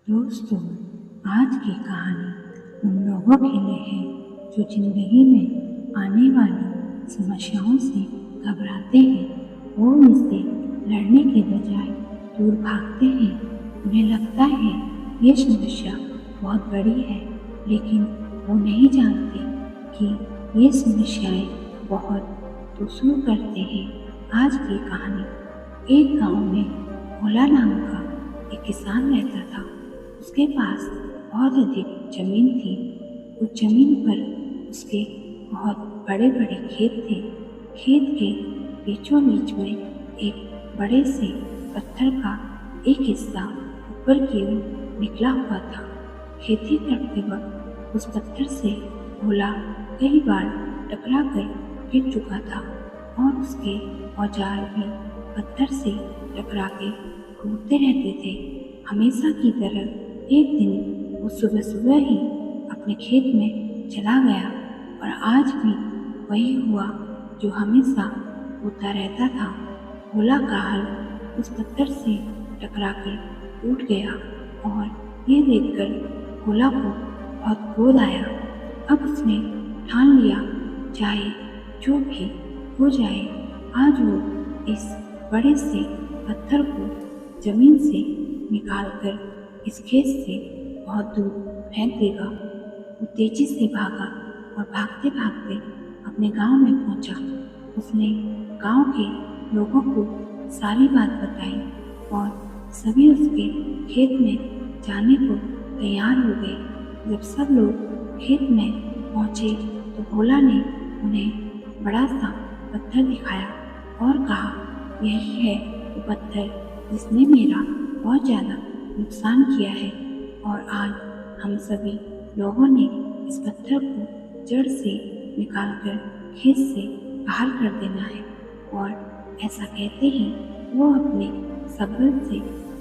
दोस्तों, आज की कहानी उन लोगों के लिए है जो जिंदगी में आने वाली समस्याओं से घबराते हैं। वो उनसे लड़ने के बजाय दूर भागते हैं। उन्हें लगता है ये समस्या बहुत बड़ी है, लेकिन वो नहीं जानते कि ये समस्याएं बहुत दूसरों करते हैं। आज की कहानी। एक गांव में भोला नाम का एक किसान रहता था। उसके पास बहुत अधिक जमीन थी। उस जमीन पर उसके बहुत बड़े बड़े खेत थे। खेत के बीचों बीच में एक बड़े से पत्थर का एक हिस्सा ऊपर की ओर निकला हुआ था। खेती करते वक्त उस पत्थर से भोला कई बार टकरा कर गिर चुका था और उसके औजार भी पत्थर से टकरा के टूटते रहते थे। हमेशा की तरह एक दिन वो सुबह सुबह ही अपने खेत में चला गया और आज भी वही हुआ जो हमेशा होता रहता था। भोला का हल उस पत्थर से टकराकर टूट गया और ये देखकर भोला को बहुत क्रोध आया। अब उसने ठान लिया, चाहे जो भी हो जाए, आज वो इस बड़े से पत्थर को जमीन से निकालकर इस खेत से बहुत दूर फेंक देगा। वो तेजी से भागा और भागते भागते अपने गांव में पहुंचा। उसने गांव के लोगों को सारी बात बताई और सभी उसके खेत में जाने को तैयार हो गए। जब सब लोग खेत में पहुंचे तो भोला ने उन्हें बड़ा सा पत्थर दिखाया और कहा, यही है वो पत्थर जिसने मेरा बहुत ज़्यादा नुकसान किया है और आज हम सभी लोगों ने इस पत्थर को जड़ से निकालकर खेत से बाहर कर देना है। और ऐसा कहते ही वो अपने सबल से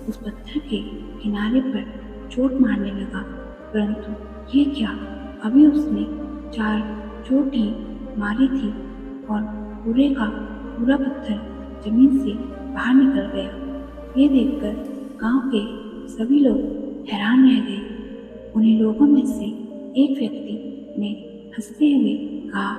उस पत्थर के किनारे पर चोट मारने लगा, परंतु ये क्या, अभी उसने 4 चोट ही मारी थी और पूरे का पूरा पत्थर जमीन से बाहर निकल गया। ये देखकर गांव के सभी लोग हैरान रह गए। उन्हीं लोगों में से एक व्यक्ति ने हंसते हुए कहा,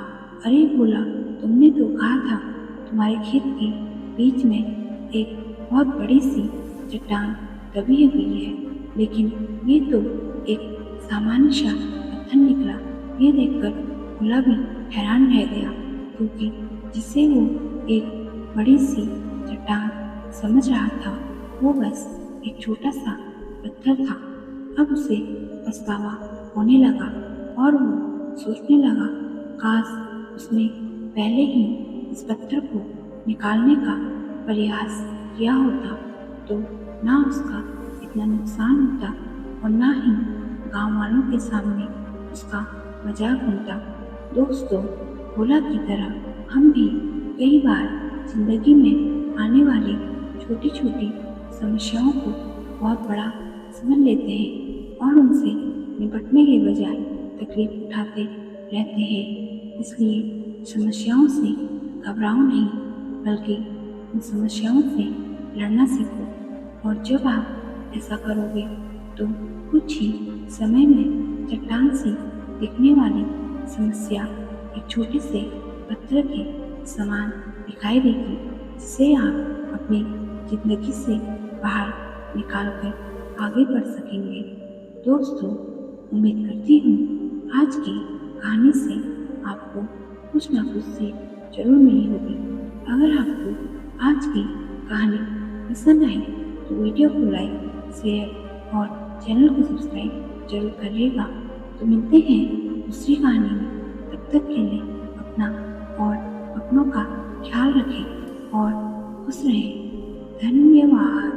अरे भोला, तुमने तो कहा था तुम्हारे खेत के बीच में एक बहुत बड़ी सी चट्टान दबी हुई है, लेकिन ये तो एक सामान्य सा पत्थर निकला। ये देखकर भोला भी हैरान रह गया, क्योंकि जिसे वो एक बड़ी सी चट्टान समझ रहा था वो बस एक छोटा सा पत्थर था। अब उसे पछतावा होने लगा और वो सोचने लगा, काश उसने पहले ही इस पत्थर को निकालने का प्रयास किया होता तो ना उसका इतना नुकसान होता और ना ही गांव वालों के सामने उसका मजाक बनता। दोस्तों, भोला की तरह हम भी कई बार जिंदगी में आने वाली छोटी छोटी समस्याओं को बहुत बड़ा समझ लेते हैं और उनसे निपटने के बजाय तकलीफ उठाते रहते हैं। इसलिए समस्याओं से घबराओ नहीं, बल्कि उन समस्याओं से लड़ना सीखो। और जब आप ऐसा करोगे तो कुछ ही समय में चट्टान सी दिखने वाली समस्या एक छोटे से पत्थर के समान दिखाई देगी, जिसे आप अपनी जिंदगी से बाहर निकाल कर आगे बढ़ सकेंगे। दोस्तों, उम्मीद करती हूँ आज की कहानी से आपको कुछ ना कुछ सीख जरूर मिली होगी। अगर आपको आज की कहानी पसंद आई तो वीडियो को लाइक, शेयर और चैनल को सब्सक्राइब जरूर करिएगा। तो मिलते हैं दूसरी कहानी में। तब तक के लिए अपना और अपनों का ख्याल रखें और खुश रहें। धन्यवाद।